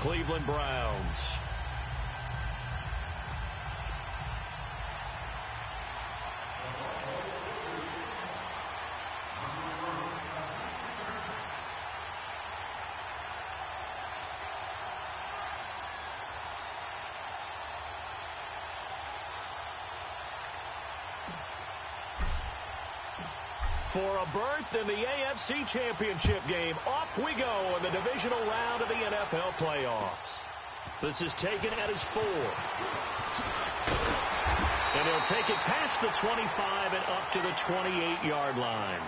Cleveland Browns. For a berth in the AFC Championship game, off we go in the divisional round of the NFL playoffs. This is taken at his 4. And he'll take it past the 25 and up to the 28-yard line.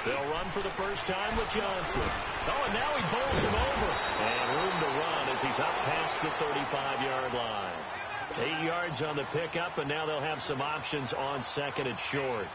They'll run for the first time with Johnson. Oh, and now he bowls him over. And room to run as he's up past the 35-yard line. 8 yards on the pickup, and now they'll have some options on second and short.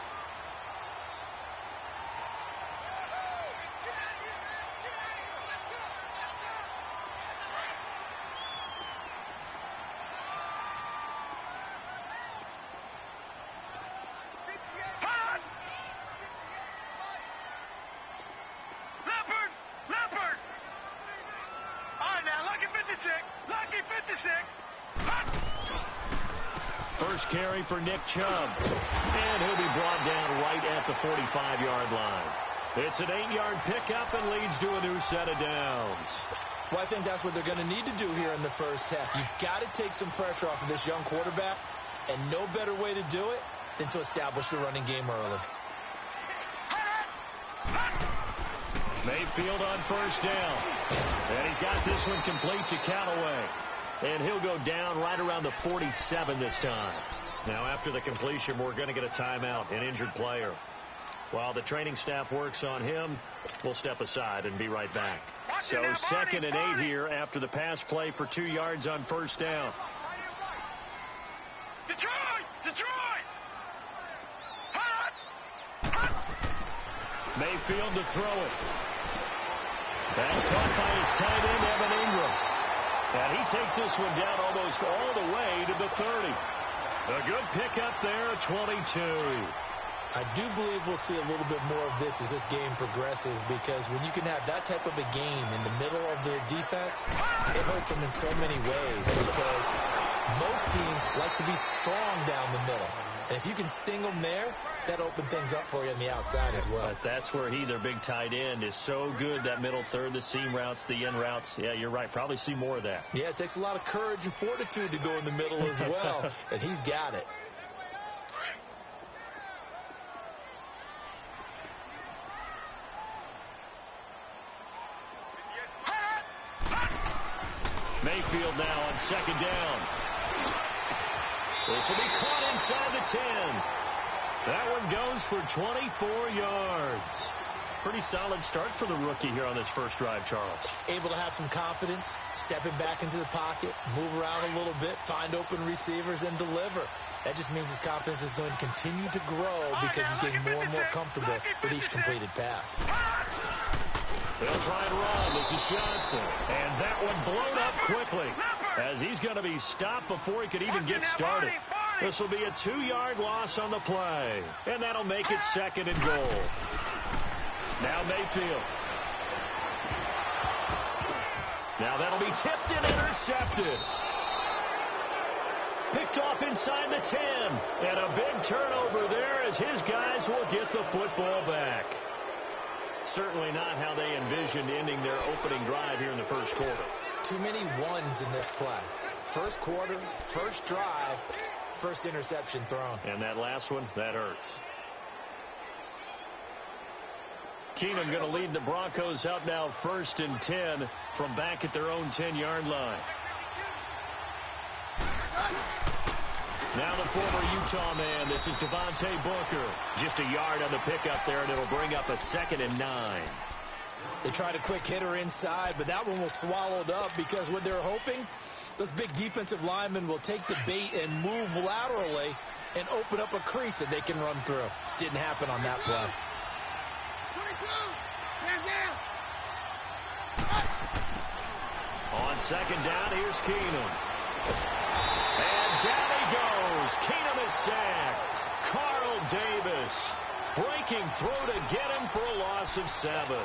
First carry for Nick Chubb. And he'll be brought down right at the 45-yard line. It's an 8-yard pickup and leads to a new set of downs. Well, I think that's what they're going to need to do here in the first half. You've got to take some pressure off of this young quarterback, and no better way to do it than to establish the running game early. Mayfield on first down. And he's got this one complete to Callaway. And he'll go down right around the 47 this time. Now, after the completion, we're going to get a timeout, an injured player. While the training staff works on him, we'll step aside and be right back. So 2nd and 8 here after the pass play for 2 yards on first down. Detroit! Mayfield to throw it. That's caught by his tight end, Evan Ingram. And he takes this one down almost all the way to the 30. A good pickup there, 22. I do believe we'll see a little bit more of this as this game progresses, because when you can have that type of a game in the middle of the defense, it hurts them in so many ways, because most teams like to be strong down the middle. And if you can sting them there, that opens things up for you on the outside as well. But that's where their big tight end, is so good, that middle third, the seam routes, the in routes. Yeah, you're right. Probably see more of that. Yeah, it takes a lot of courage and fortitude to go in the middle as well, and he's got it. Mayfield now on second down. This will be caught inside the 10. That one goes for 24 yards. Pretty solid start for the rookie here on this first drive, Charles. Able to have some confidence, stepping back into the pocket, move around a little bit, find open receivers, and deliver. That just means his confidence is going to continue to grow because he's getting more and more comfortable with each completed pass. They'll try and run. This is Johnson. And that one blown up quickly, as he's going to be stopped before he could even get started. This will be a 2-yard loss on the play. And that'll make it 2nd and goal. Now Mayfield. Now that'll be tipped and intercepted. Picked off inside the 10. And a big turnover there as his guys will get the football back. Certainly not how they envisioned ending their opening drive here in the first quarter. Too many ones in this play. First quarter, first drive, first interception thrown. And that last one, that hurts. Keenum going to lead the Broncos out now 1st and 10 from back at their own 10-yard line. Now the former Utah man, this is Devontae Booker. Just a yard on the pickup there, and it'll bring up a 2nd and 9. They tried a quick hitter inside, but that one was swallowed up because what they're hoping, those big defensive linemen will take the bait and move laterally and open up a crease that they can run through. Didn't happen on that play. Second down, here's Keenum. And down he goes. Keenum is sacked. Carl Davis breaking through to get him for a loss of 7.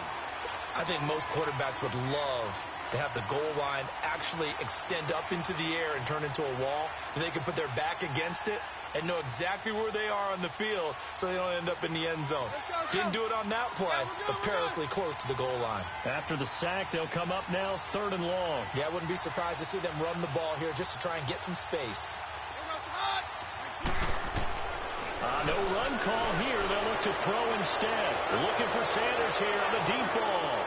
I think most quarterbacks would love to have the goal line actually extend up into the air and turn into a wall. They can put their back against it and know exactly where they are on the field so they don't end up in the end zone. Didn't do it on that play, but perilously close to the goal line. After the sack, they'll come up now 3rd and long. Yeah, I wouldn't be surprised to see them run the ball here just to try and get some space. No run call here. They'll look to throw instead. Looking for Sanders here on the deep ball.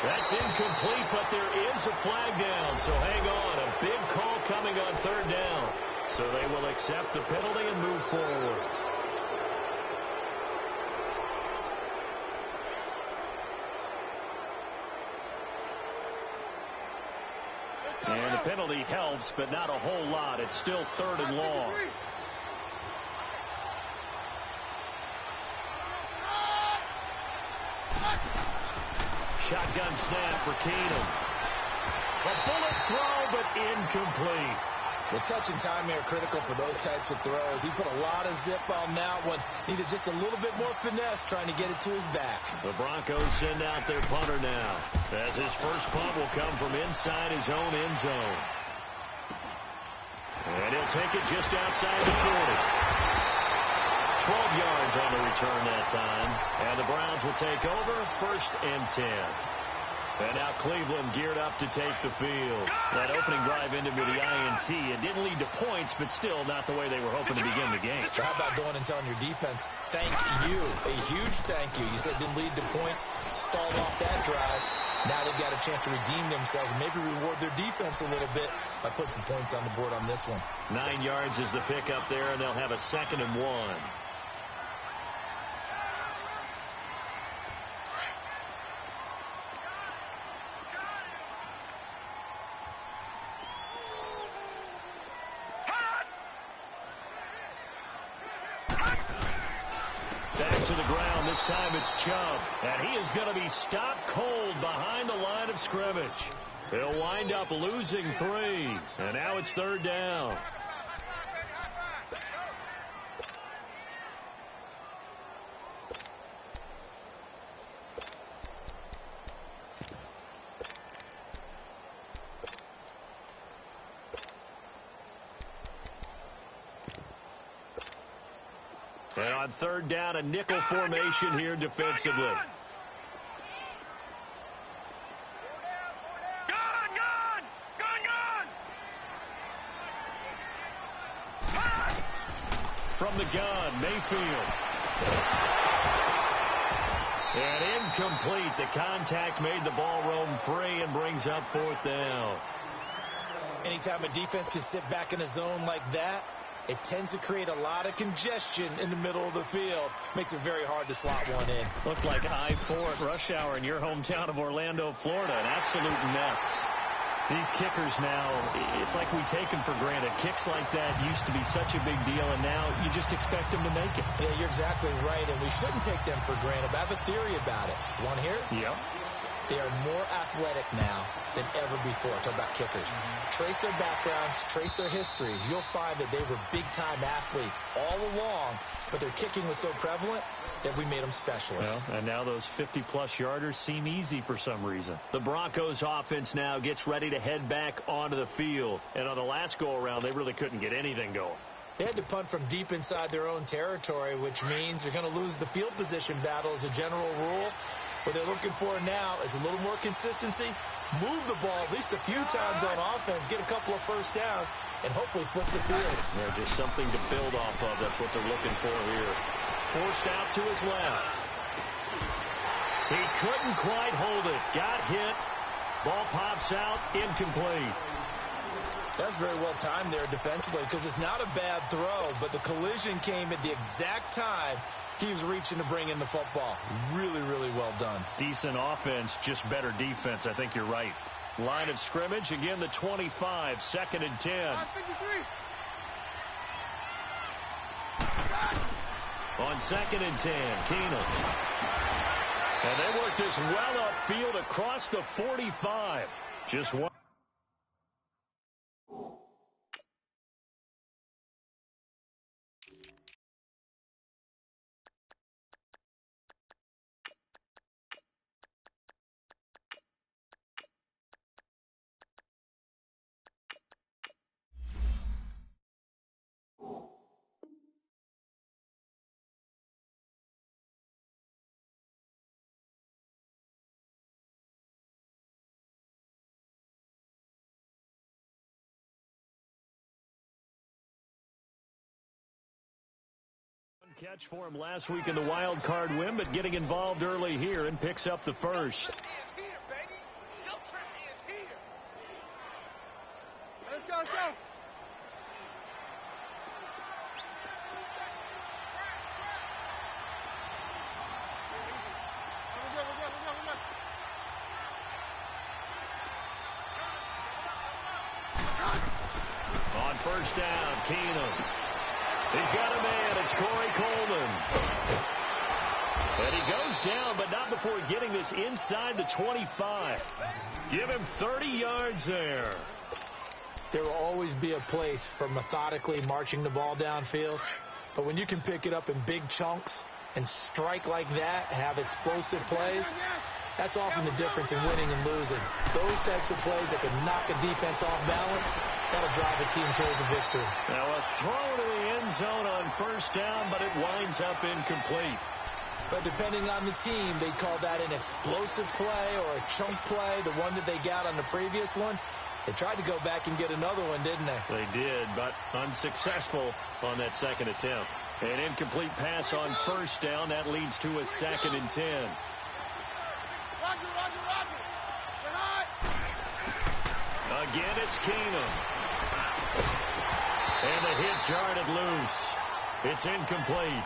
That's incomplete, but there is a flag down, so hang on. A big call coming on 3rd down. So they will accept the penalty and move forward. And the penalty helps, but not a whole lot. It's still 3rd and long. Shotgun snap for Keenum. A bullet throw, but incomplete. The touch and timing are critical for those types of throws. He put a lot of zip on that one. Needed just a little bit more finesse trying to get it to his back. The Broncos send out their punter now, as his first punt will come from inside his own end zone. And he'll take it just outside the 40. 12 yards on the return that time. And the Browns will take over 1st and 10. And now Cleveland geared up to take the field. That opening drive ended with the INT. It didn't lead to points, but still not the way they were hoping to begin the game. So how about going and telling your defense, thank you, a huge thank you. You said it didn't lead to points, stalled off that drive. Now they've got a chance to redeem themselves and maybe reward their defense a little bit by putting some points on the board on this one. 9 yards is the pickup there, and they'll have a 2nd and 1. This time it's Chubb, and he is going to be stopped cold behind the line of scrimmage. He'll wind up losing 3, and now it's 3rd down. And on 3rd down, a nickel formation here defensively. From the gun, Mayfield. And incomplete. The contact made the ball roam free and brings up 4th down. Anytime a defense can sit back in a zone like that, it tends to create a lot of congestion in the middle of the field. Makes it very hard to slot one in. Looked like I-4 at rush hour in your hometown of Orlando, Florida. An absolute mess. These kickers now, it's like we take them for granted. Kicks like that used to be such a big deal, and now you just expect them to make it. Yeah, you're exactly right, and we shouldn't take them for granted. But I have a theory about it. You want to hear it? Yep. They are more athletic now than ever before. Talk about kickers. Trace their backgrounds, trace their histories. You'll find that they were big-time athletes all along, but their kicking was so prevalent that we made them specialists. Well, and now those 50-plus yarders seem easy for some reason. The Broncos offense now gets ready to head back onto the field. And on the last go-around, they really couldn't get anything going. They had to punt from deep inside their own territory, which means they're going to lose the field position battle as a general rule. What they're looking for now is a little more consistency, move the ball at least a few times on offense, get a couple of 1st downs, and hopefully flip the field. Yeah, just something to build off of. That's what they're looking for here. Forced out to his left. He couldn't quite hold it. Got hit. Ball pops out. Incomplete. That's very well timed there defensively because it's not a bad throw, but the collision came at the exact time he was reaching to bring in the football. Really, really well done. Decent offense, just better defense. I think you're right. Line of scrimmage, again, the 25, 2nd and 10. On 2nd and 10, Keenum. And they work this well upfield across the 45. Just one. Catch for him last week in the wild card win, but getting involved early here and picks up the first. Let's go, let's go. On first down, Keenum. He's got a man. It's Corey Coleman. And he goes down, but not before getting this inside the 25. Give him 30 yards there. There will always be a place for methodically marching the ball downfield. But when you can pick it up in big chunks and strike like that, have explosive plays, that's often the difference in winning and losing. Those types of plays that can knock a defense off balance, that'll drive a team towards a victory. Now a throw to the end zone on first down, but it winds up incomplete. But depending on the team, they call that an explosive play or a chunk play, the one that they got on the previous one. They tried to go back and get another one, didn't they? They did, but unsuccessful on that second attempt. An incomplete pass on first down. That leads to a 2nd and 10. Roger. Get hot. Again, it's Keenum. And the hit jarred it loose. It's incomplete.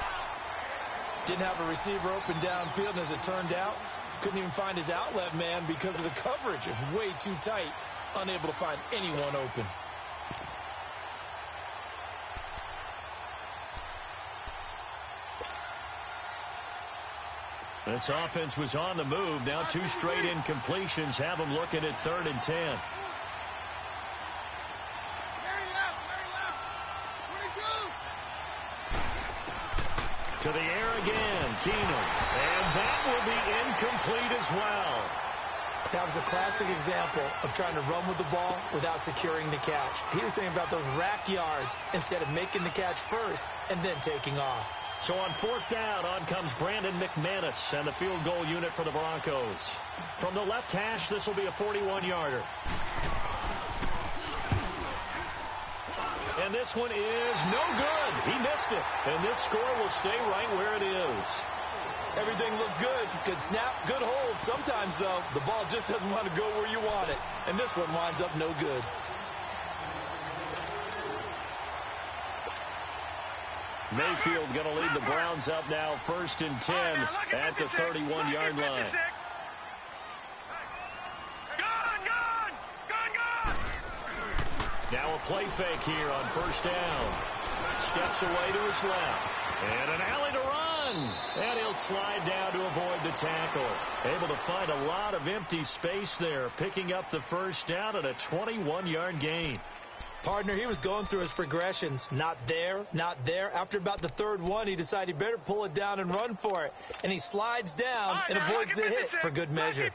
Didn't have a receiver open downfield, and as it turned out, couldn't even find his outlet man because of the coverage. It was way too tight. Unable to find anyone open. This offense was on the move. Now 2 straight incompletions have them looking at 3rd and 10. Very left. 22. To the air again, Keenum. And that will be incomplete as well. That was a classic example of trying to run with the ball without securing the catch. He was thinking about those rack yards instead of making the catch first and then taking off. So on 4th down, on comes Brandon McManus and the field goal unit for the Broncos. From the left hash, this will be a 41-yarder. And this one is no good. He missed it. And this score will stay right where it is. Everything looked good. Good snap, good hold. Sometimes, though, the ball just doesn't want to go where you want it. And this one winds up no good. Mayfield going to lead the Browns up now 1st and 10 at the 31-yard line. Now a play fake here on first down. Steps away to his left. And an alley to run. And he'll slide down to avoid the tackle. Able to find a lot of empty space there, picking up the first down at a 21-yard gain. Partner, he was going through his progressions. Not there, not there. After about the 3rd one, he decided he better pull it down and run for it. And he slides down and avoids the hit for good measure.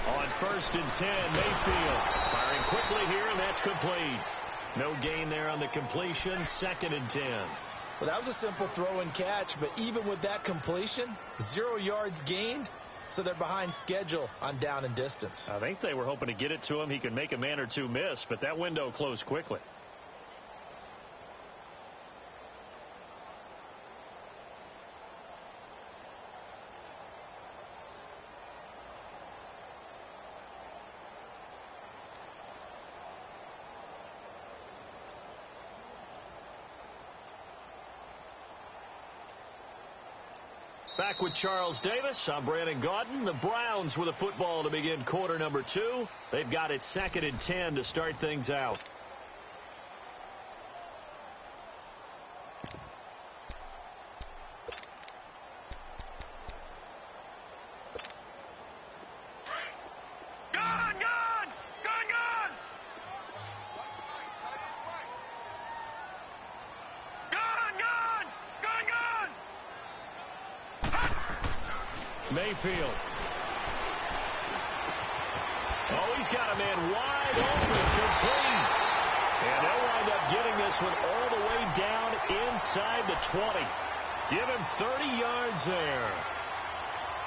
On 1st and 10, Mayfield firing quickly here, and that's complete. No gain there on the completion, 2nd and 10. Well, that was a simple throw and catch, but even with that completion, 0 yards gained. So they're behind schedule on down and distance. I think they were hoping to get it to him. He could make a man or two miss, but that window closed quickly. Back with Charles Davis. I'm Brandon Gaudin. The Browns with a football to begin quarter number 2. They've got it 2nd and 10 to start things out. Mayfield. Oh, he's got a man wide open, complete. And they'll wind up getting this one all the way down inside the 20. Give him 30 yards there.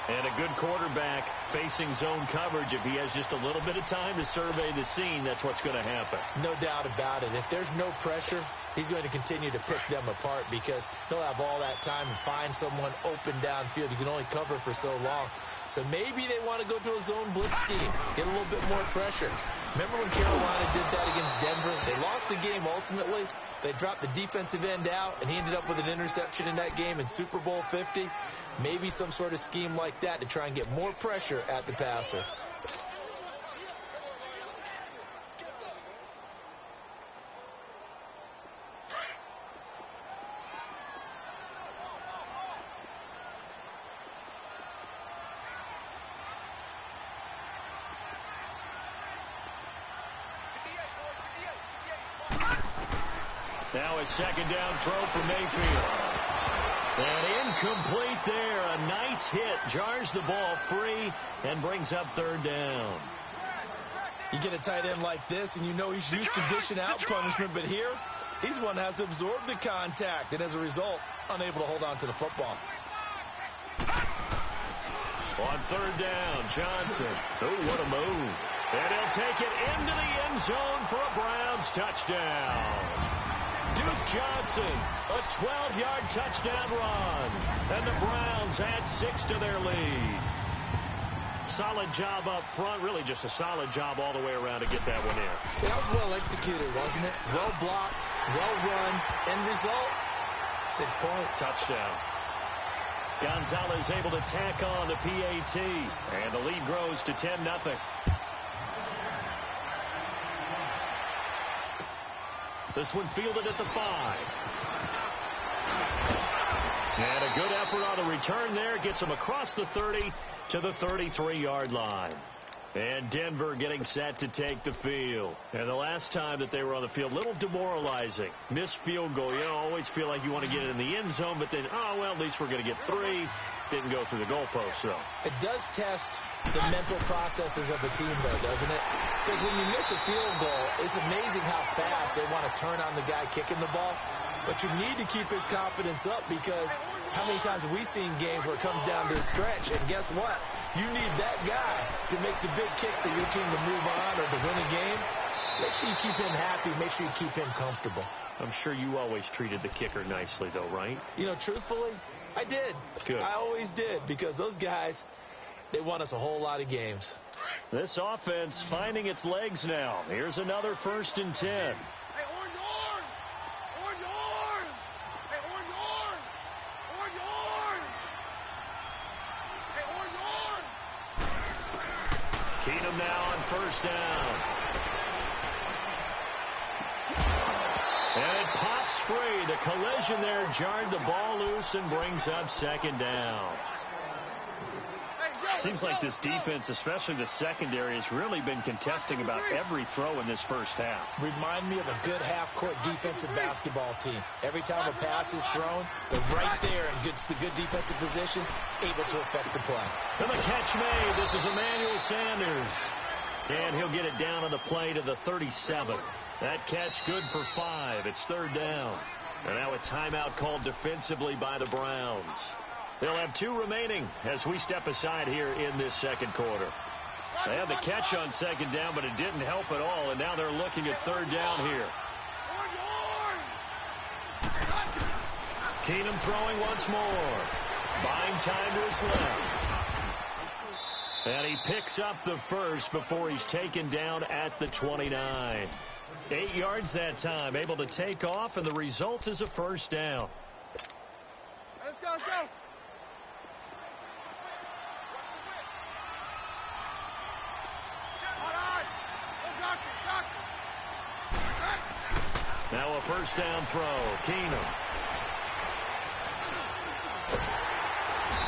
And a good quarterback facing zone coverage, if he has just a little bit of time to survey the scene, that's what's going to happen. No doubt about it. If there's no pressure, he's going to continue to pick them apart because he'll have all that time to find someone open downfield. You can only cover for so long. So maybe they want to go to a zone blitz scheme, get a little bit more pressure. Remember when Carolina did that against Denver? They lost the game ultimately. They dropped the defensive end out, and he ended up with an interception in that game in Super Bowl 50. Maybe some sort of scheme like that to try and get more pressure at the passer. Now a second down throw for Mayfield. And incomplete there. A nice hit. Jars the ball free and brings up third down. You get a tight end like this, and you know he's used to dishing out punishment, but here, he's one that has to absorb the contact, and as a result, unable to hold on to the football. On third down, Johnson. Oh, what a move. And he'll take it into the end zone for a Browns touchdown. Duke Johnson, a 12-yard touchdown run. And the Browns add 6 to their lead. Solid job up front. Really just a solid job all the way around to get that one in. That was well executed, wasn't it? Well blocked, well run. End result, 6 points. Touchdown. Gonzalez able to tack on the PAT. And the lead grows to 10-0. This one fielded at the 5. And a good effort on the return there. Gets him across the 30 to the 33-yard line. And Denver getting set to take the field. And the last time that they were on the field, little demoralizing. Missed field goal. You always feel like you want to get it in the end zone, but then, oh, well, at least we're going to get 3. Didn't go through the goalpost, though. It does test the mental processes of the team, though, doesn't it? Because when you miss a field goal, it's amazing how fast they want to turn on the guy kicking the ball. But you need to keep his confidence up because how many times have we seen games where it comes down to a stretch? And guess what? You need that guy to make the big kick for your team to move on or to win a game. Make sure you keep him happy. Make sure you keep him comfortable. I'm sure you always treated the kicker nicely, though, right? You know, truthfully, I did. Good. I always did because those guys, they won us a whole lot of games. This offense finding its legs now. Here's another 1st and 10. Hey, orange horn! Orange horn! Hey, orange horn! Orange horn! Hey, orange horn! Keenum now on 1st down. And it pops free. The collision there jarred the ball loose and brings up 2nd down. Seems like this defense, especially the secondary, has really been contesting about every throw in this first half. Remind me of a good half-court defensive basketball team. Every time a pass is thrown, they're right there in good defensive position, able to affect the play. And the catch made. This is Emmanuel Sanders. And he'll get it down on the play to the 37. That catch good for 5. It's 3rd down. And now a timeout called defensively by the Browns. They'll have 2 remaining as we step aside here in this 2nd quarter. They had the catch on 2nd down, but it didn't help at all, and now they're looking at 3rd down here. Keenum throwing once more. Buying time to his left. And he picks up the 1st before he's taken down at the 29. 8 yards that time, able to take off, and the result is a 1st down. Let's go, let's go. Now a 1st down throw. Keenum.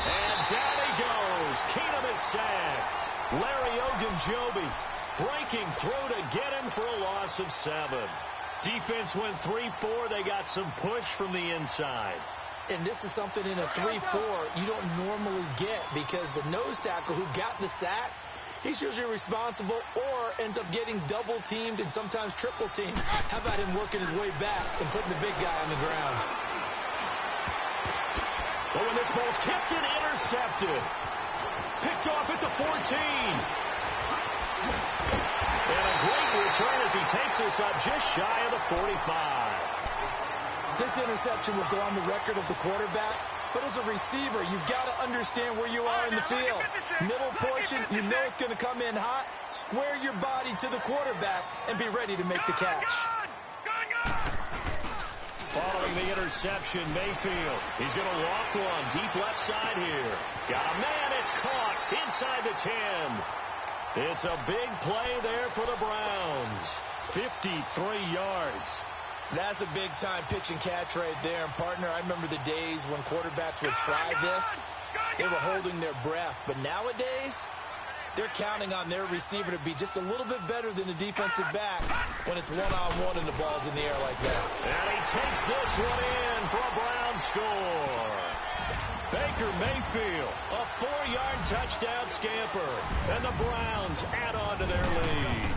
And down he goes. Keenum is sacked. Larry Ogunjobi breaking through to get him for a loss of 7. Defense went 3-4. They got some push from the inside. And this is something in a 3-4 you don't normally get because the nose tackle who got the sack, he's usually responsible or ends up getting double-teamed and sometimes triple-teamed. How about him working his way back and putting the big guy on the ground? But when this ball's tipped and intercepted. Picked off at the 14. And a great return as he takes us up just shy of the 45. This interception will go on the record of the quarterback, but as a receiver, you've got to understand where you are in the field. Middle portion, you know it's going to come in hot. Square your body to the quarterback and be ready to make the catch. Following the interception, Mayfield. He's going to walk one deep left side here. Got a man. It's caught inside the 10. It's a big play there for the Browns. 53 yards. That's a big-time pitch and catch right there. And, partner, I remember the days when quarterbacks would try this. They were holding their breath. But nowadays, they're counting on their receiver to be just a little bit better than the defensive back when it's one-on-one and the ball's in the air like that. And he takes this one in for a Browns score. Baker Mayfield, a 4-yard touchdown scamper. And the Browns add on to their lead.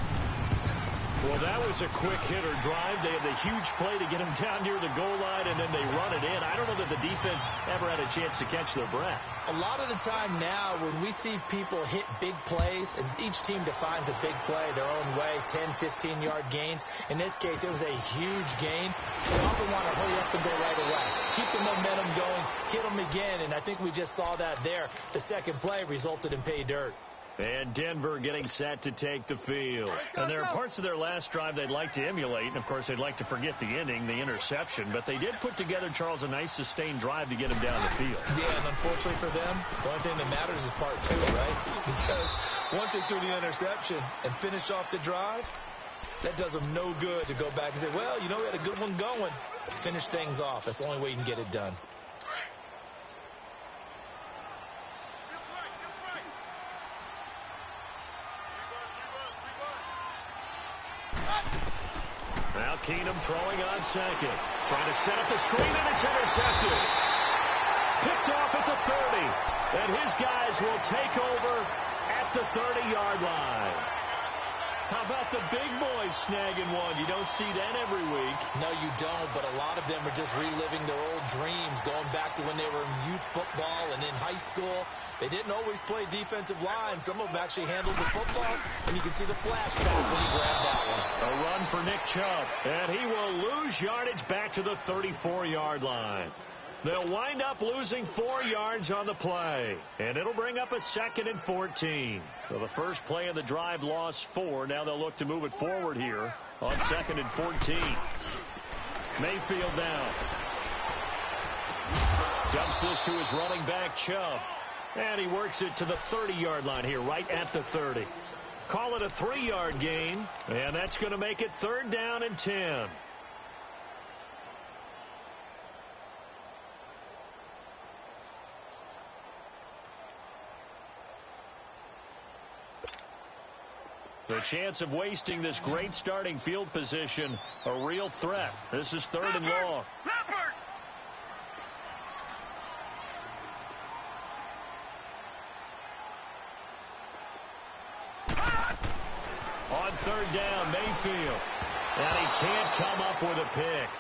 Well, that was a quick-hitter drive. They had the huge play to get him down near the goal line, and then they run it in. I don't know that the defense ever had a chance to catch their breath. A lot of the time now when we see people hit big plays, and each team defines a big play their own way, 10, 15-yard gains. In this case, it was a huge gain. You often want to hurry up and go right away. Keep the momentum going, hit them again, and I think we just saw that there. The second play resulted in pay dirt. And Denver getting set to take the field. And there are parts of their last drive they'd like to emulate. And, of course, they'd like to forget the ending, the interception. But they did put together, Charles, a nice sustained drive to get him down the field. Yeah, and unfortunately for them, the only thing that matters is part two, right? Because once they threw the interception and finished off the drive, that does them no good to go back and say, well, you know, we had a good one going. Finish things off. That's the only way you can get it done. Now Keenum throwing on second. Trying to set up the screen, and it's intercepted. Picked off at the 30. And his guys will take over at the 30-yard line. How about the big boys snagging one? You don't see that every week. No, you don't, but a lot of them are just reliving their old dreams, going back to when they were in youth football and in high school. They didn't always play defensive line. Some of them actually handled the football, and you can see the flashback when he grabbed that one. A run for Nick Chubb, and he will lose yardage back to the 34-yard line. They'll wind up losing 4 yards on the play, and it'll bring up a 2nd and 14. So the first play of the drive lost 4. Now they'll look to move it forward here on 2nd and 14. Mayfield now. Dumps this to his running back, Chubb. And he works it to the 30-yard line here, right at the 30. Call it a 3-yard gain, and that's going to make it 3rd down and 10. The chance of wasting this great starting field position, a real threat. This is 3rd and long. On 3rd down, Mayfield. And he can't come up with a pick.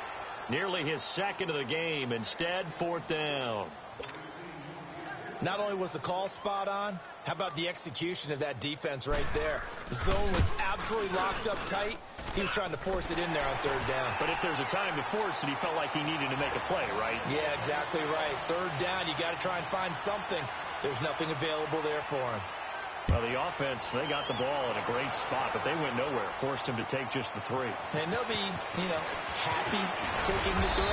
Nearly his 2nd of the game. Instead, 4th down. Not only was the call spot on, how about the execution of that defense right there? The zone was absolutely locked up tight. He was trying to force it in there on 3rd down. But if there's a time to force it, he felt like he needed to make a play, right? Yeah, exactly right. 3rd down, you got to try and find something. There's nothing available there for him. Well, the offense, they got the ball in a great spot, but they went nowhere. Forced him to take just the 3. And they'll be, happy taking the 3.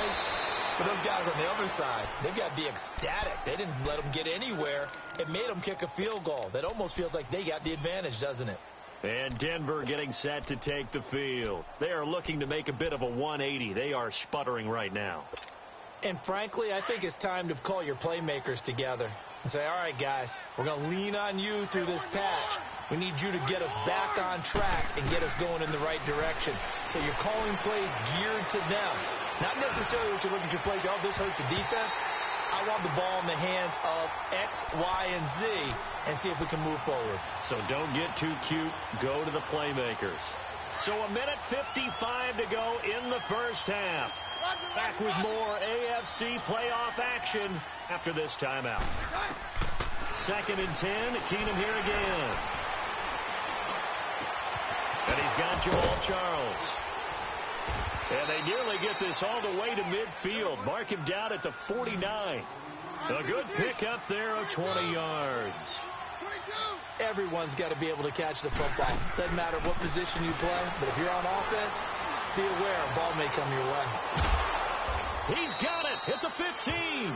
But those guys on the other side, they've got to be ecstatic. They didn't let them get anywhere. It made them kick a field goal. That almost feels like they got the advantage, doesn't it? And Denver getting set to take the field. They are looking to make a bit of a 180. They are sputtering right now. And frankly, I think it's time to call your playmakers together and say, all right, guys, we're going to lean on you through this patch. We need you to get us back on track and get us going in the right direction. So you're calling plays geared to them. Not necessarily what you look at your plays, oh, this hurts the defense. I want the ball in the hands of X, Y, and Z and see if we can move forward. So don't get too cute. Go to the playmakers. So 1:55 to go in the first half. Back with more AFC playoff action after this timeout. 2nd and 10. Keenum here again. And he's got Jamal Charles. And they nearly get this all the way to midfield. Mark him down at the 49. A good pickup there of 20 yards. Everyone's got to be able to catch the football. Doesn't matter what position you play, but if you're on offense, be aware a ball may come your way. He's got it at the 15.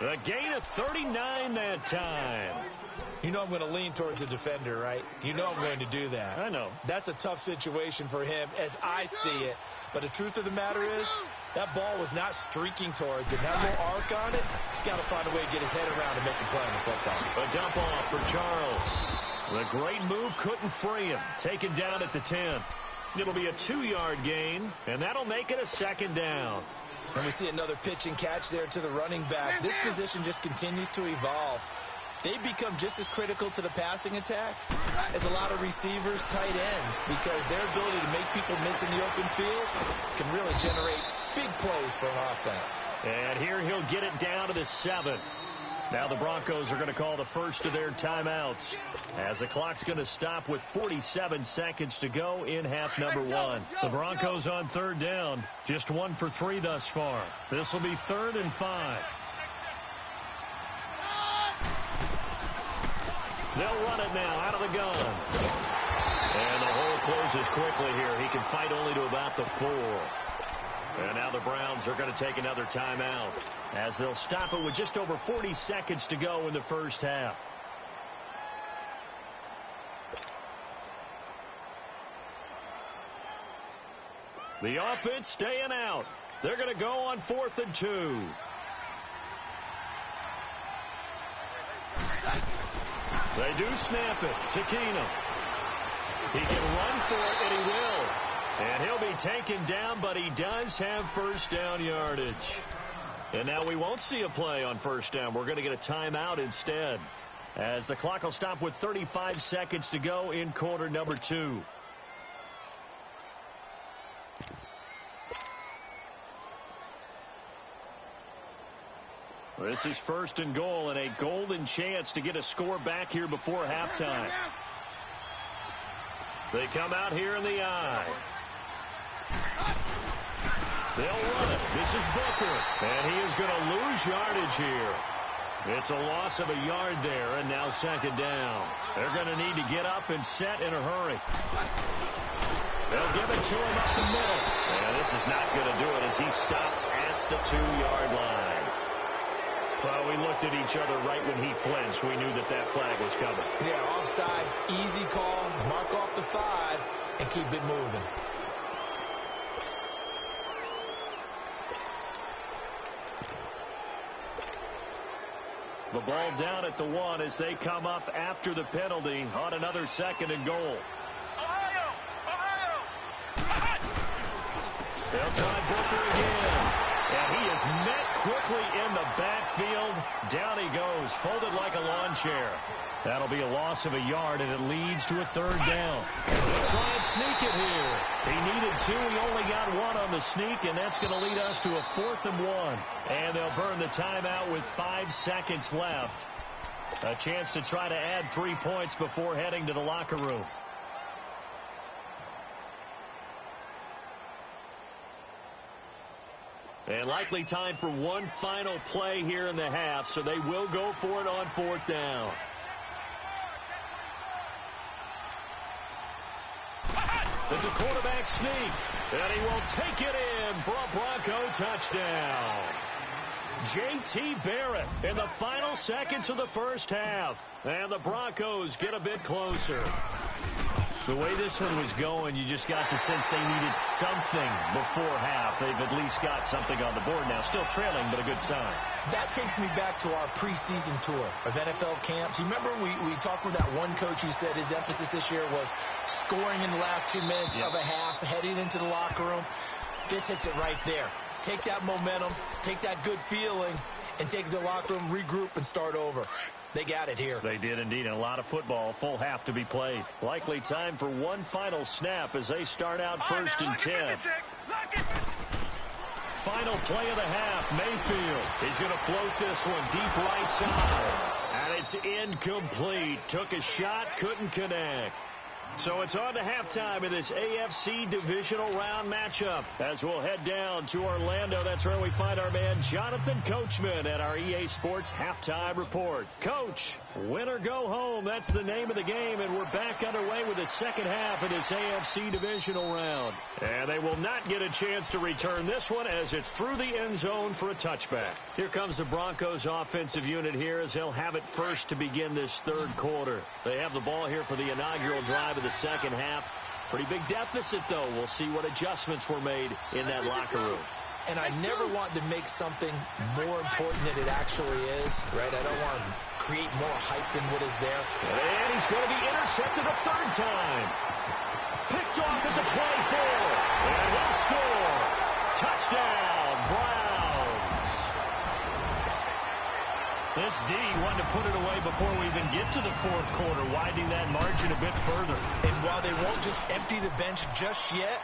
A gain of 39 that time. You know I'm going to lean towards the defender, right? You know I'm going to do that. I know. That's a tough situation for him as I see it. But the truth of the matter is, that ball was not streaking towards him. That little arc on it, he's got to find a way to get his head around and make a play on the football. A dump off for Charles. The great move couldn't free him. Taken down at the 10. It'll be a 2-yard gain, and that'll make it a 2nd down. And we see another pitch and catch there to the running back. This position just continues to evolve. They become just as critical to the passing attack as a lot of receivers, tight ends, because their ability to make people miss in the open field can really generate big plays for an offense. And here he'll get it down to the 7. Now the Broncos are going to call the first of their timeouts as the clock's going to stop with 47 seconds to go in half number 1. The Broncos on 3rd down, just 1 for 3 thus far. This will be 3rd and 5. They'll run it now out of the gun. And the hole closes quickly here. He can fight only to about the 4. And now the Browns are going to take another timeout as they'll stop it with just over 40 seconds to go in the first half. The offense staying out. They're going to go on 4th and 2. They do snap it to Keenum. He can run for it, and he will. And he'll be taken down, but he does have first down yardage. And now we won't see a play on first down. We're going to get a timeout instead, as the clock will stop with 35 seconds to go in quarter number 2. This is 1st and goal, and a golden chance to get a score back here before halftime. They come out here in the I. They'll run it. This is Booker, and he is going to lose yardage here. It's a loss of a yard there, and now 2nd down. They're going to need to get up and set in a hurry. They'll give it to him up the middle. And this is not going to do it as he stopped at the 2-yard line. Well, we looked at each other right when he flinched. We knew that that flag was coming. Yeah, offsides, easy call. Mark off the 5 and keep it moving. The ball down at the 1 as they come up after the penalty on another 2nd and goal. They'll try Booker again. And he is met quickly in the backfield. Down he goes, folded like a lawn chair. That'll be a loss of a yard, and it leads to a 3rd down. They'll try and sneak it here. He needed 2. He only got 1 on the sneak, and that's going to lead us to a 4th and 1. And they'll burn the timeout with 5 seconds left. A chance to try to add 3 points before heading to the locker room. And likely time for one final play here in the half, so they will go for it on 4th down. It's a quarterback sneak, and he will take it in for a Bronco touchdown. J.T. Barrett in the final seconds of the first half, and the Broncos get a bit closer. The way this one was going, you just got the sense they needed something before half. They've at least got something on the board now. Still trailing, but a good sign. That takes me back to our preseason tour of NFL camps. You remember we talked with that one coach who said his emphasis this year was scoring in the last 2 minutes of a half, heading into the locker room. This hits it right there. Take that momentum, take that good feeling, and take the locker room, regroup, and start over. They got it here. They did indeed. And a lot of football, full half to be played. Likely time for one final snap as they start out 1st and 10. final play of the half. Mayfield, he's going to float this one deep right side. And it's incomplete. Took a shot, couldn't connect. So it's on to halftime in this AFC divisional round matchup. As we'll head down to Orlando, that's where we find our man Jonathan Coachman at our EA Sports Halftime Report. Coach, win or go home, that's the name of the game, and we're back underway with the second half of this AFC divisional round. And they will not get a chance to return this one as it's through the end zone for a touchback. Here comes the Broncos offensive unit here as they'll have it first to begin this third quarter. They have the ball here for the inaugural drive of the second half. Pretty big deficit, though. We'll see what adjustments were made in that locker room. And I never want to make something more important than it actually is, right? I don't want to create more hype than what is there. And he's going to be intercepted a third time. Picked off at the 24. And he'll score. Touchdown, Browns. This D wanted to put it away before we even get to the fourth quarter, widening that margin a bit further. And while they won't just empty the bench just yet,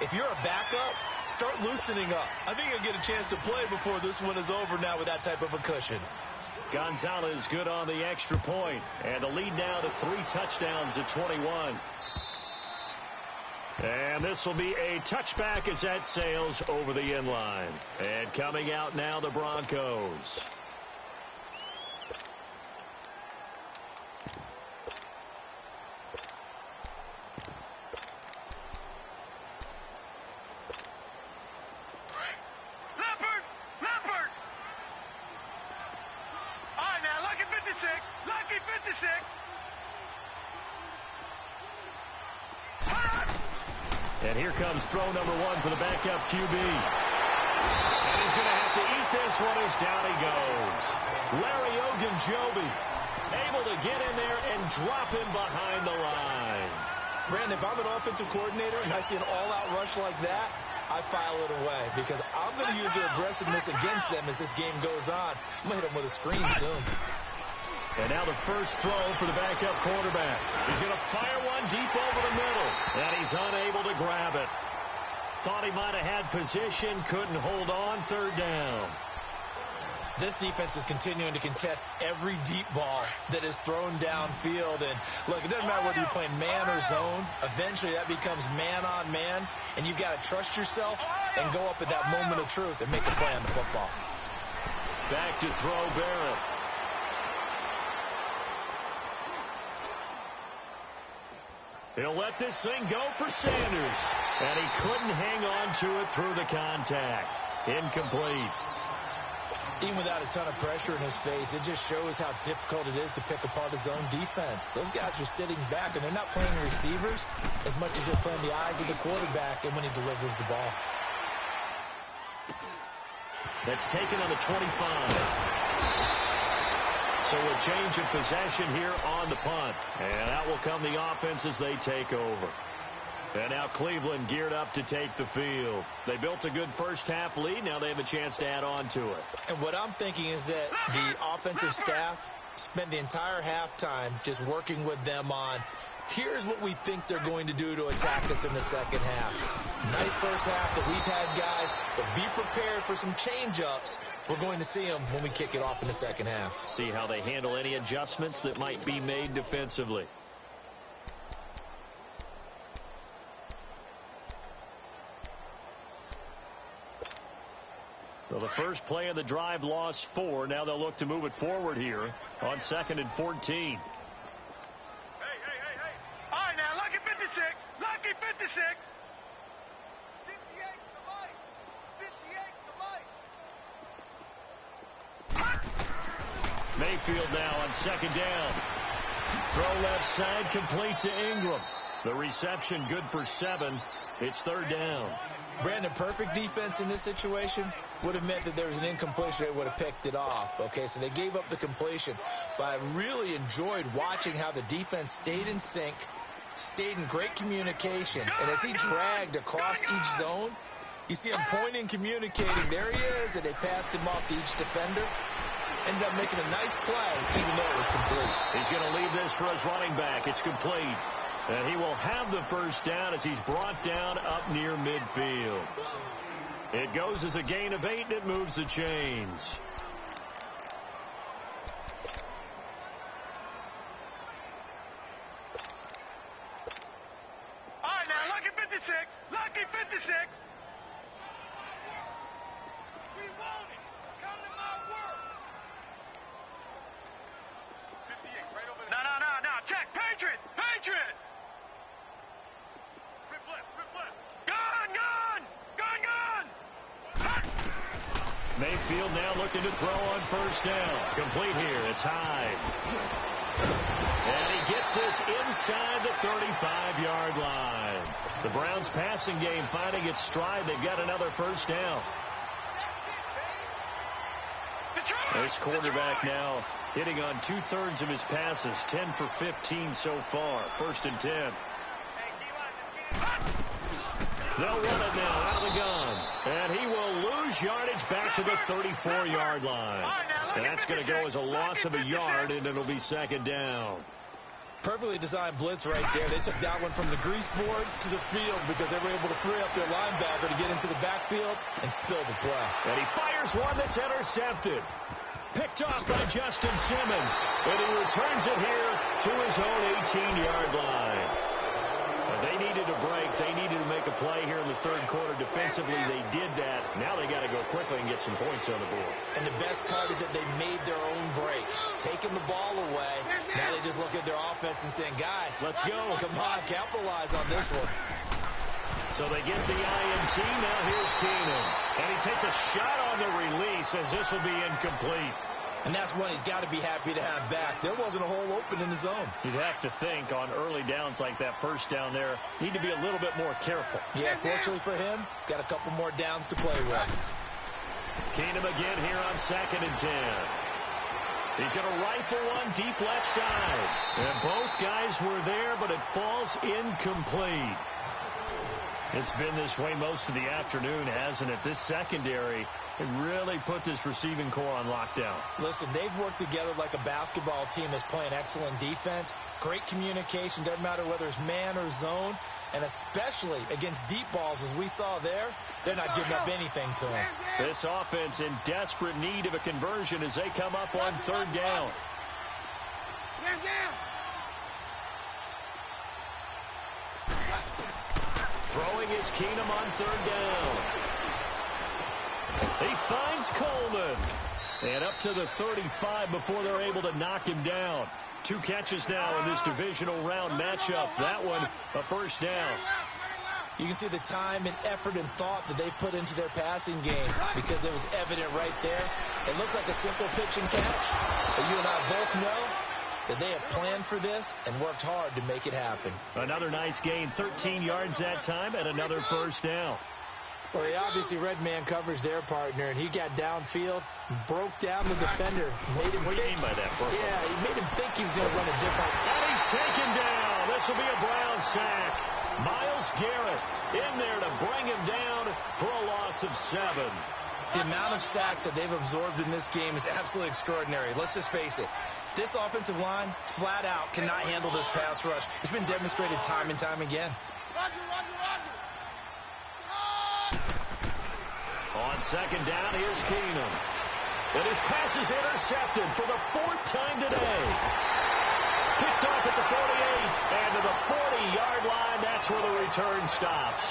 if you're a backup, start loosening up. I think you'll get a chance to play before this one is over now with that type of a cushion. Gonzalez good on the extra point, and the lead now to 3 touchdowns at 21. And this will be a touchback as that sails over the end line. And coming out now, the Broncos. And here comes throw number 1 for the backup QB. And he's going to have to eat this one as down he goes. Larry Ogunjobi able to get in there and drop him behind the line. Brandon, if I'm an offensive coordinator and I see an all-out rush like that, I file it away because I'm going to use their aggressiveness against them as this game goes on. I'm going to hit them with a screen soon. And now the first throw for the backup quarterback. He's going to fire one deep over the middle. And he's unable to grab it. Thought he might have had position, couldn't hold on, third down. This defense is continuing to contest every deep ball that is thrown downfield. And, look, it doesn't matter whether you're playing man or zone. Eventually that becomes man on man. And you've got to trust yourself and go up at that moment of truth and make a play on the football. Back to throw Barrett. He'll let this thing go for Sanders. And he couldn't hang on to it through the contact. Incomplete. Even without a ton of pressure in his face, it just shows how difficult it is to pick apart his own defense. Those guys are sitting back, and they're not playing receivers as much as they're playing the eyes of the quarterback and when he delivers the ball. That's taken on the 25. So a change of possession here on the punt. And out will come the offense as they take over. And now Cleveland geared up to take the field. They built a good first half lead. Now they have a chance to add on to it. And what I'm thinking is that the offensive staff spent the entire halftime just working with them on, here's what we think they're going to do to attack us in the second half. Nice first half that we've had, guys, but be prepared for some change-ups. We're going to see them when we kick it off in the second half. See how they handle any adjustments that might be made defensively. So the first play of the drive lost 4. Now they'll look to move it forward here on 2nd and 14. Hey. All right, now, lucky 56. Lucky 56. 58 to Mike. 58 to Mike. Mayfield now on 2nd down. Throw left side, complete to Ingram. The reception good for 7. It's 3rd down. Brandon, perfect defense in this situation would have meant that there was an incompletion. They would have picked it off. Okay, so they gave up the completion. But I really enjoyed watching how the defense stayed in sync, stayed in great communication. And as he dragged across each zone, you see him pointing, communicating. There he is, and they passed him off to each defender. Ended up making a nice play, even though it was complete. He's going to leave this for his running back. It's complete. And he will have the first down as he's brought down up near midfield. It goes as a gain of 8, and it moves the chains. All right, now, lucky 56. Lucky 56. We want it. Come to my work. 58, right over there. No. Check. Patriot. Patriot. Rip left. Gun. Mayfield now looking to throw on first down. Complete here. It's Hyde. And he gets this inside the 35-yard line. The Browns passing game finding its stride. They've got another first down. This quarterback now hitting on 2/3 of his passes. 10 for 15 so far. 1st and 10. They'll run it now out of the gun. And he will lose yardage back to the 34-yard line. And that's going to go as a loss of a yard, and it'll be 2nd down. Perfectly designed blitz right there. They took that one from the grease board to the field because they were able to free up their linebacker to get into the backfield and spill the play. And he fires one that's intercepted. Picked off by Justin Simmons. And he returns it here to his own 18-yard line. They needed a break. They needed to make a play here in the 3rd quarter. Defensively, they did that. Now they got to go quickly and get some points on the board. And the best part is that they made their own break. Taking the ball away. Now they just look at their offense and saying, guys, let's go. Come on, capitalize on this one. So they get the INT. Now here's Keenan. And he takes a shot on the release as this will be incomplete. And that's one he's got to be happy to have back. There wasn't a hole open in the zone. You'd have to think on early downs like that first down there, need to be a little bit more careful. Yeah, fortunately for him, got a couple more downs to play with. Keenum again here on 2nd and 10. He's going to rifle one deep left side. And both guys were there, but it falls incomplete. It's been this way most of the afternoon, hasn't it? This secondary, it really put this receiving core on lockdown. Listen, they've worked together like a basketball team that's playing excellent defense. Great communication, doesn't matter whether it's man or zone. And especially against deep balls, as we saw there, they're not giving up anything to them. This offense in desperate need of a conversion as they come up on 3rd down. Throwing is Keenum on 3rd down. He finds Coleman. And up to the 35 before they're able to knock him down. 2 catches now in this divisional round matchup. That one, a first down. You can see the time and effort and thought that they put into their passing game because it was evident right there. It looks like a simple pitch and catch. But you and I both know that they have planned for this and worked hard to make it happen. Another nice gain, 13 yards that time, and another first down. Well, they obviously red man covers their partner, and he got downfield, broke down the defender. What do you mean by that, Brooklyn? Yeah, he made him think he was going to run a different. And he's taken down. This will be a Brown sack. Myles Garrett in there to bring him down for a loss of 7. The amount of sacks that they've absorbed in this game is absolutely extraordinary. Let's just face it. This offensive line, flat out, cannot handle this pass rush. It's been demonstrated time and time again. On 2nd down, here's Keenum. And his pass is intercepted for the 4th time today. Picked off at the 48 and to the 40-yard line. That's where the return stops.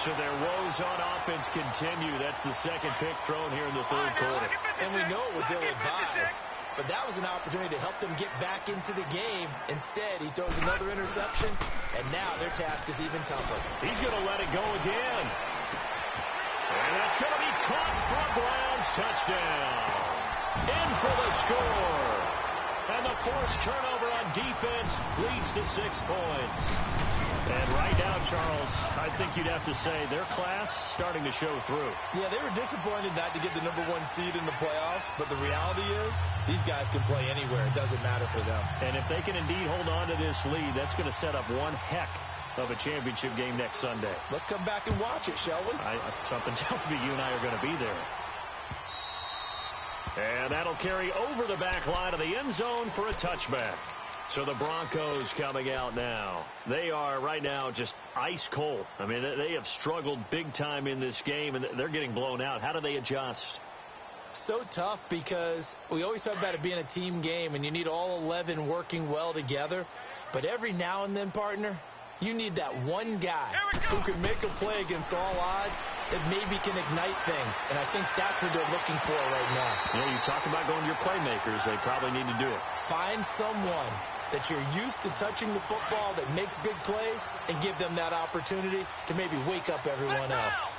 So their woes on offense continue. That's the 2nd pick thrown here in the 3rd quarter. And we know it was ill-advised. But that was an opportunity to help them get back into the game. Instead, he throws another interception, and now their task is even tougher. He's going to let it go again. And that's going to be caught for a Browns touchdown. In for the score. And the forced turnover on defense leads to 6 points. And right now, Charles, I think you'd have to say their class starting to show through. Yeah, they were disappointed not to get the #1 seed in the playoffs, but the reality is these guys can play anywhere. It doesn't matter for them. And if they can indeed hold on to this lead, that's going to set up one heck of a championship game next Sunday. Let's come back and watch it, shall we? Something tells me you and I are going to be there. And that'll carry over the back line of the end zone for a touchback. So the Broncos coming out now. They are right now just ice cold. I mean, they have struggled big time in this game, and they're getting blown out. How do they adjust? So tough because we always talk about it being a team game, and you need all 11 working well together. But every now and then, partner, you need that one guy who can make a play against all odds that maybe can ignite things. And I think that's what they're looking for right now. Yeah, you talk about going to your playmakers. They probably need to do it. Find someone that you're used to touching the football that makes big plays and give them that opportunity to maybe wake up everyone else.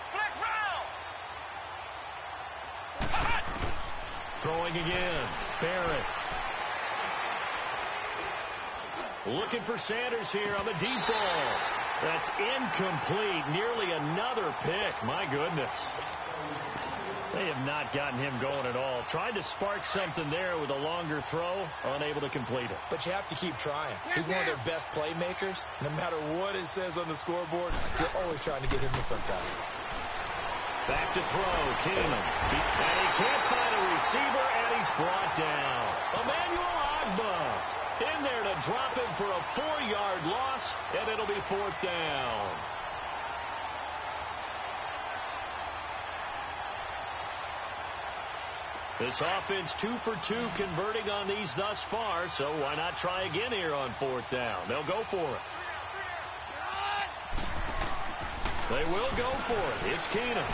Throwing again. Barrett. Looking for Sanders here on the deep ball. That's incomplete. Nearly another pick. My goodness. They have not gotten him going at all. Tried to spark something there with a longer throw. Unable to complete it. But you have to keep trying. He's one of their best playmakers. No matter what it says on the scoreboard, you're always trying to get him the football. Back to throw. Keenum. And he can't find a receiver, and he's brought down. Emmanuel Agba in there to drop him for a 4-yard loss, and it'll be 4th down. This offense 2 for 2 converting on these thus far, so why not try again here on 4th down? They'll go for it. They will go for it. It's Keenum.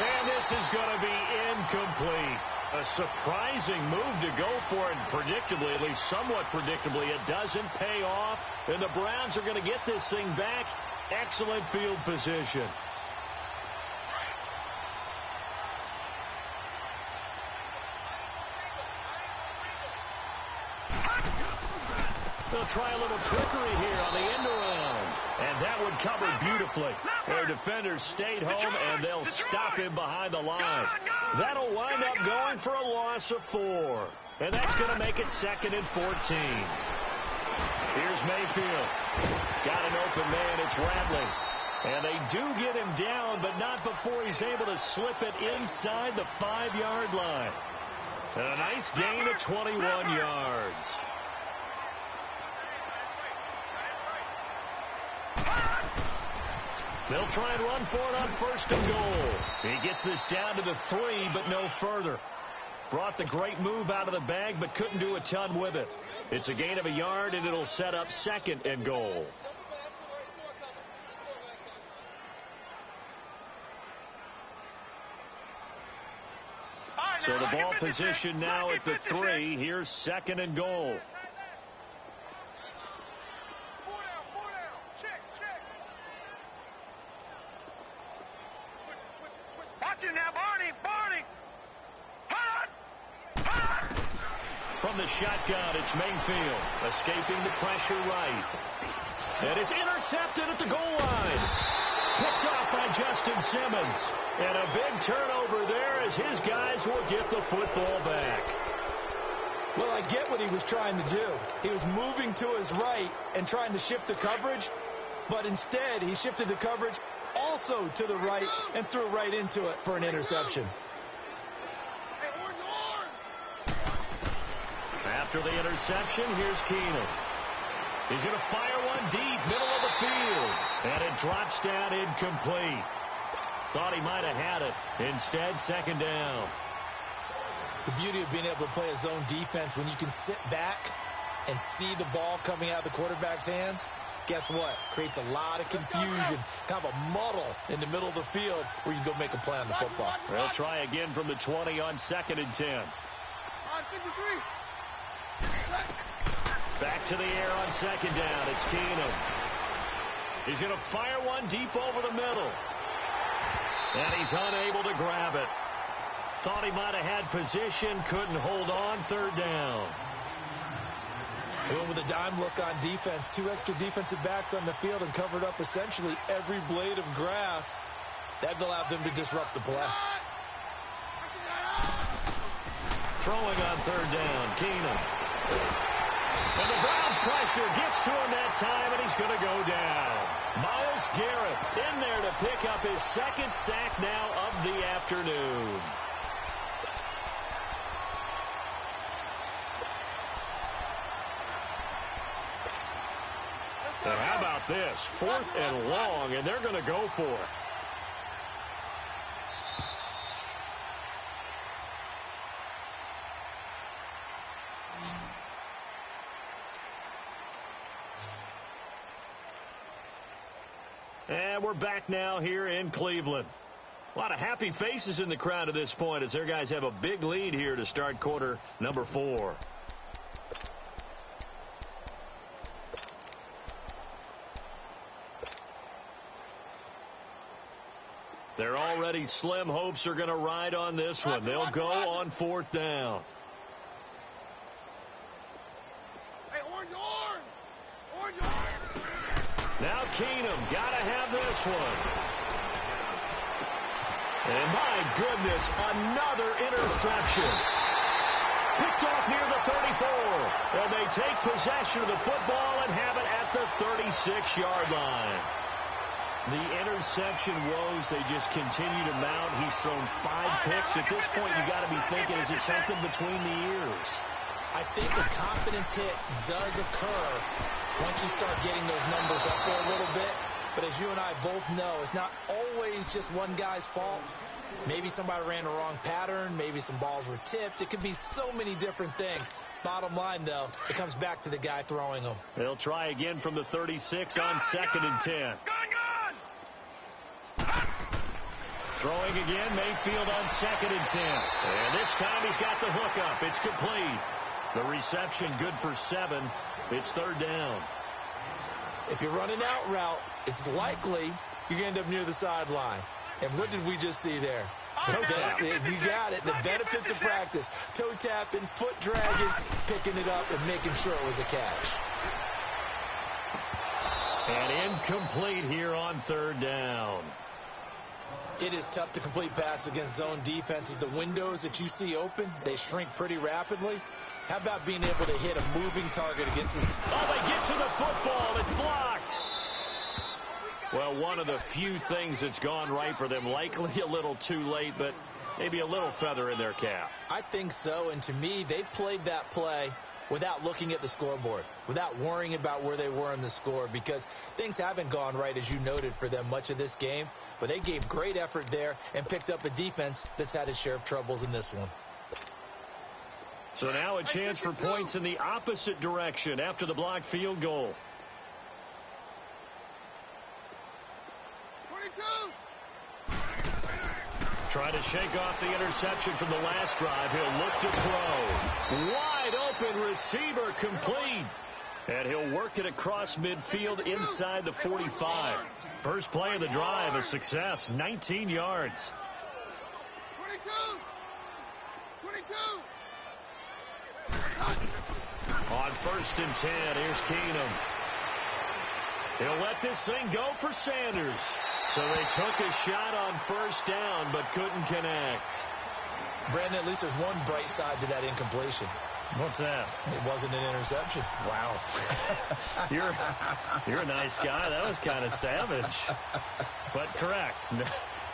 And this is going to be incomplete. A surprising move to go for it. Predictably, at least somewhat predictably, it doesn't pay off. And the Browns are going to get this thing back. Excellent field position. They'll try a little trickery here on the end around. And that would cover beautifully. Their defenders stayed home, and they'll stop him behind the line. That'll wind up going for a loss of 4. And that's going to make it 2nd and 14. Here's Mayfield. Got an open man. It's Radley. And they do get him down, but not before he's able to slip it inside the 5-yard line. And a nice gain of 21 yards. They'll try and run for it on 1st and goal. He gets this down to the 3, but no further. Brought the great move out of the bag, but couldn't do a ton with it. It's a gain of a yard, and it'll set up 2nd and goal. So the ball position now at the 3. Here's 2nd and goal. From the shotgun, it's Mayfield, escaping the pressure right. And it's intercepted at the goal line. Picked off by Justin Simmons. And a big turnover there as his guys will get the football back. Well, I get what he was trying to do. He was moving to his right and trying to shift the coverage, but instead he shifted the coverage also to the right and threw right into it for an interception. After the interception, here's Keenum. He's going to fire one deep, middle of the field. And it drops down incomplete. Thought he might have had it. Instead, 2nd down. The beauty of being able to play a zone defense when you can sit back and see the ball coming out of the quarterback's hands, guess what? Creates a lot of confusion, kind of a muddle in the middle of the field where you can go make a play on the football. They'll try again from the 20 on 2nd and 10. Back to the air on 2nd down. It's Keenum. He's going to fire one deep over the middle. And he's unable to grab it. Thought he might have had position. Couldn't hold on. 3rd down. Well, with a dime look on defense, 2 extra defensive backs on the field and covered up essentially every blade of grass. That allowed them to disrupt the play. Throwing on 3rd down. Keenum. And the Browns pressure gets to him that time, and he's going to go down. Myles Garrett in there to pick up his 2nd sack now of the afternoon. The about this? 4th and long, and they're going to go for it. And we're back now here in Cleveland. A lot of happy faces in the crowd at this point as their guys have a big lead here to start quarter number 4. Their already slim hopes are going to ride on this one. They'll go on 4th down. Hey, orange! Now Keenum got to have this one. And my goodness, another interception. Picked off near the 34. And they take possession of the football and have it at the 36-yard line. The interception woes, they just continue to mount. He's thrown 5 picks. At this point, you got to be thinking, is it something between the ears? I think a confidence hit does occur once you start getting those numbers up there a little bit. But as you and I both know, it's not always just one guy's fault. Maybe somebody ran the wrong pattern. Maybe some balls were tipped. It could be so many different things. Bottom line, though, it comes back to the guy throwing them. They'll try again from the 36 on 2nd and 10. Throwing again, Mayfield on 2nd and 10. And this time he's got the hook up. It's complete. The reception good for 7. It's 3rd down. If you're running out route, it's likely you're going to end up near the sideline. And what did we just see there? Toe tap. You got it. The benefits of practice. Toe tapping, foot dragging, picking it up, and making sure it was a catch. And incomplete here on 3rd down. It is tough to complete passes against zone defenses. The windows that you see open, they shrink pretty rapidly. How about being able to hit a moving target against this? Oh, they get to the football. It's blocked. Well, one of the few things that's gone right for them. Likely a little too late, but maybe a little feather in their cap. I think so, and to me, they played that play without looking at the scoreboard, without worrying about where they were in the score, because things haven't gone right, as you noted, for them much of this game. But they gave great effort there and picked up a defense that's had its share of troubles in this one. So now a chance for points in the opposite direction after the blocked field goal. 22. Trying to shake off the interception from the last drive. He'll look to throw. Wide open receiver, complete. And he'll work it across midfield inside the 45. First play of the drive, a success, 19 yards. 22. On 1st and 10, here's Keenum. He'll let this thing go for Sanders. So they took a shot on 1st down, but couldn't connect. Brandon, at least there's one bright side to that incompletion. What's that? It wasn't an interception. Wow. You're a nice guy. That was kind of savage. But correct.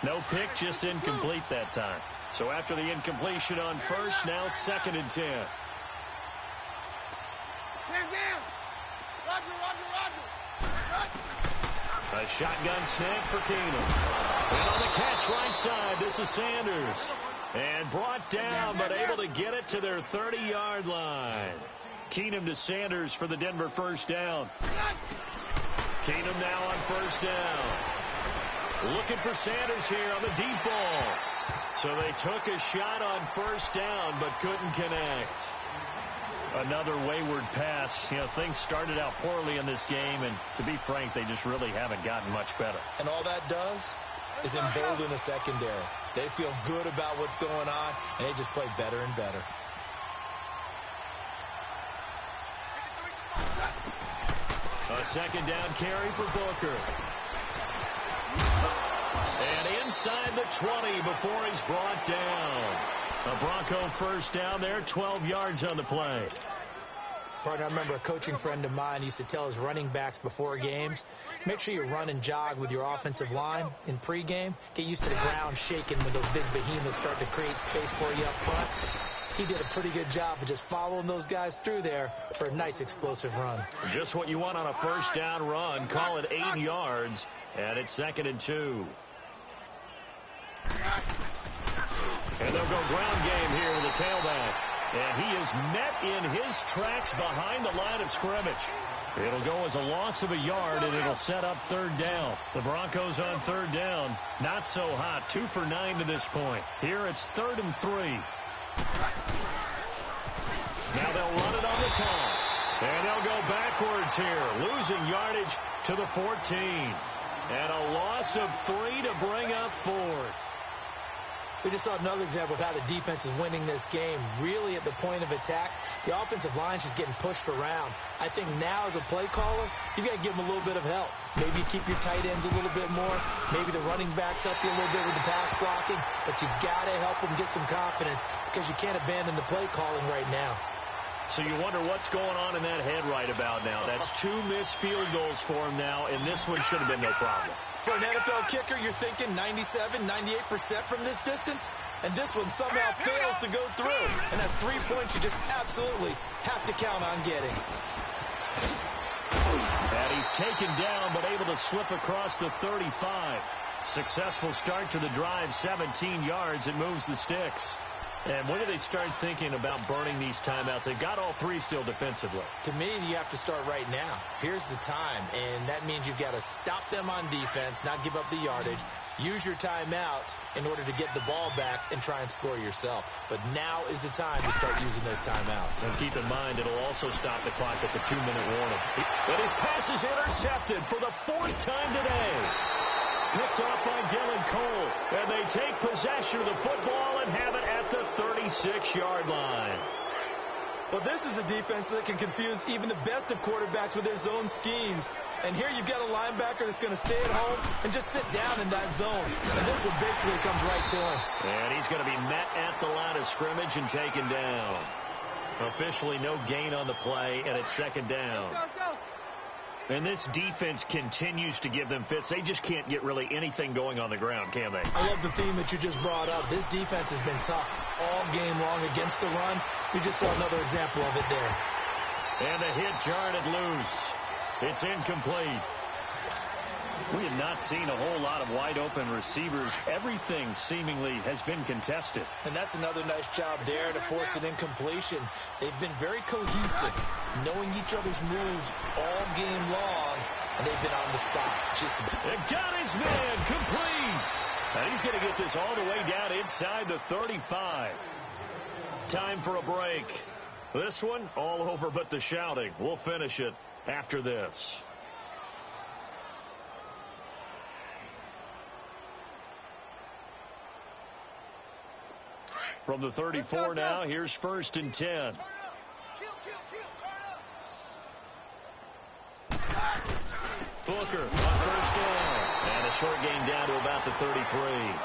No pick, just incomplete that time. So after the incompletion on 1st, now 2nd and 10. Hands down. Roger. A shotgun snap for Keenum. And on the catch right side, this is Sanders. And brought down, but able to get it to their 30-yard line. Keenum to Sanders for the Denver 1st down. Keenum now on 1st down. Looking for Sanders here on the deep ball. So they took a shot on 1st down, but couldn't connect. Another wayward pass. You know, things started out poorly in this game, and to be frank, they just really haven't gotten much better. And all that does is embolden a secondary. They feel good about what's going on, and they just play better and better. A 2nd down carry for Booker. And inside the 20 before he's brought down. A Bronco 1st down there, 12 yards on the play. Partner, I remember a coaching friend of mine used to tell his running backs before games, make sure you run and jog with your offensive line in pregame. Get used to the ground shaking when those big behemoths start to create space for you up front. He did a pretty good job of just following those guys through there for a nice explosive run. Just what you want on a first down run. Call it 8 yards, and it's 2nd and 2. And they'll go ground game here with the tailback. And he is met in his tracks behind the line of scrimmage. It'll go as a loss of a yard, and it'll set up 3rd down. The Broncos on 3rd down. Not so hot. 2 for 9 to this point. Here it's 3rd and 3. Now they'll run it on the toss. And they'll go backwards here. Losing yardage to the 14. And a loss of 3 to bring up 4th. We just saw another example of how the defense is winning this game. Really at the point of attack, the offensive line's just getting pushed around. I think now as a play caller, you've got to give them a little bit of help. Maybe you keep your tight ends a little bit more. Maybe the running backs help you a little bit with the pass blocking. But you've got to help them get some confidence because you can't abandon the play calling right now. So you wonder what's going on in that head right about now. That's 2 missed field goals for him now, and this one should have been no problem. For an NFL kicker, you're thinking 97, 98% from this distance, and this one somehow fails to go through. And that's 3 points you just absolutely have to count on getting. And he's taken down, but able to slip across the 35. Successful start to the drive, 17 yards. It moves the sticks. And when do they start thinking about burning these timeouts? They've got all 3 still defensively. To me, you have to start right now. Here's the time, and that means you've got to stop them on defense, not give up the yardage, use your timeouts in order to get the ball back and try and score yourself. But now is the time to start using those timeouts. And keep in mind, it'll also stop the clock at the 2-minute warning. But his pass is intercepted for the 4th time today. Picked off by Dylan Cole. And they take possession of the football and have it at the 36-yard line. Well, this is a defense that can confuse even the best of quarterbacks with their zone schemes. And here you've got a linebacker that's going to stay at home and just sit down in that zone. And this one basically comes right to him. And he's going to be met at the line of scrimmage and taken down. Officially no gain on the play, and it's 2nd down. And this defense continues to give them fits. They just can't get really anything going on the ground, can they? I love the theme that you just brought up. This defense has been tough all game long against the run. We just saw another example of it there. And the hit jarred it loose. It's incomplete. We have not seen a whole lot of wide-open receivers. Everything seemingly has been contested. And that's another nice job there to force an incompletion. They've been very cohesive, knowing each other's moves all game long, and they've been on the spot. And got his man complete. And he's going to get this all the way down inside the 35. Time for a break. This one, all over but the shouting. We'll finish it after this. From the 34 now, here's 1st and 10. Booker on 1st down. And a short gain down to about the 33.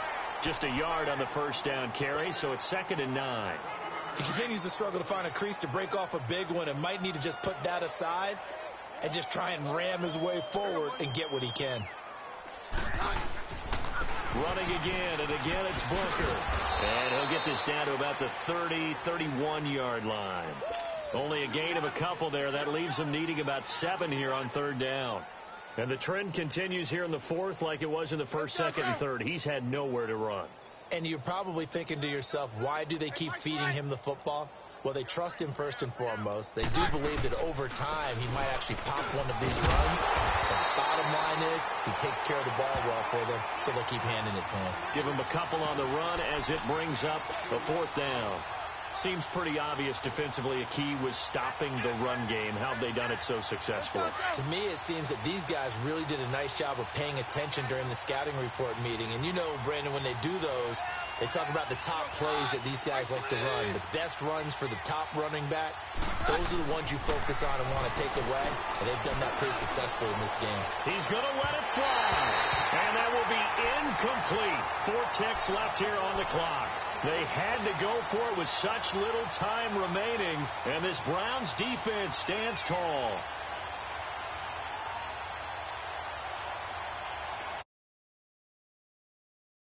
Just a yard on the 1st down carry, so it's 2nd and 9. He continues to struggle to find a crease to break off a big one and might need to just put that aside and just try and ram his way forward and get what he can. Running again, and again it's Booker. And he'll get this down to about the 30, 31-yard line. Only a gain of a couple there. That leaves him needing about 7 here on 3rd down. And the trend continues here in the 4th like it was in the 1st, 2nd, and 3rd. He's had nowhere to run. And you're probably thinking to yourself, why do they keep feeding him the football? Well, they trust him first and foremost. They do believe that over time he might actually pop one of these runs. The bottom line is he takes care of the ball well for them, so they'll keep handing it to him. Give him a couple on the run as it brings up a 4th down. Seems pretty obvious defensively a key was stopping the run game. How have they done it so successfully? To me, it seems that these guys really did a nice job of paying attention during the scouting report meeting. And you know, Brandon, when they do those, they talk about the top plays that these guys like to run. The best runs for the top running back, those are the ones you focus on and want to take away. And they've done that pretty successfully in this game. He's going to let it fly. And that will be incomplete. 4 ticks left here on the clock. They had to go for it with such little time remaining, and this Browns defense stands tall.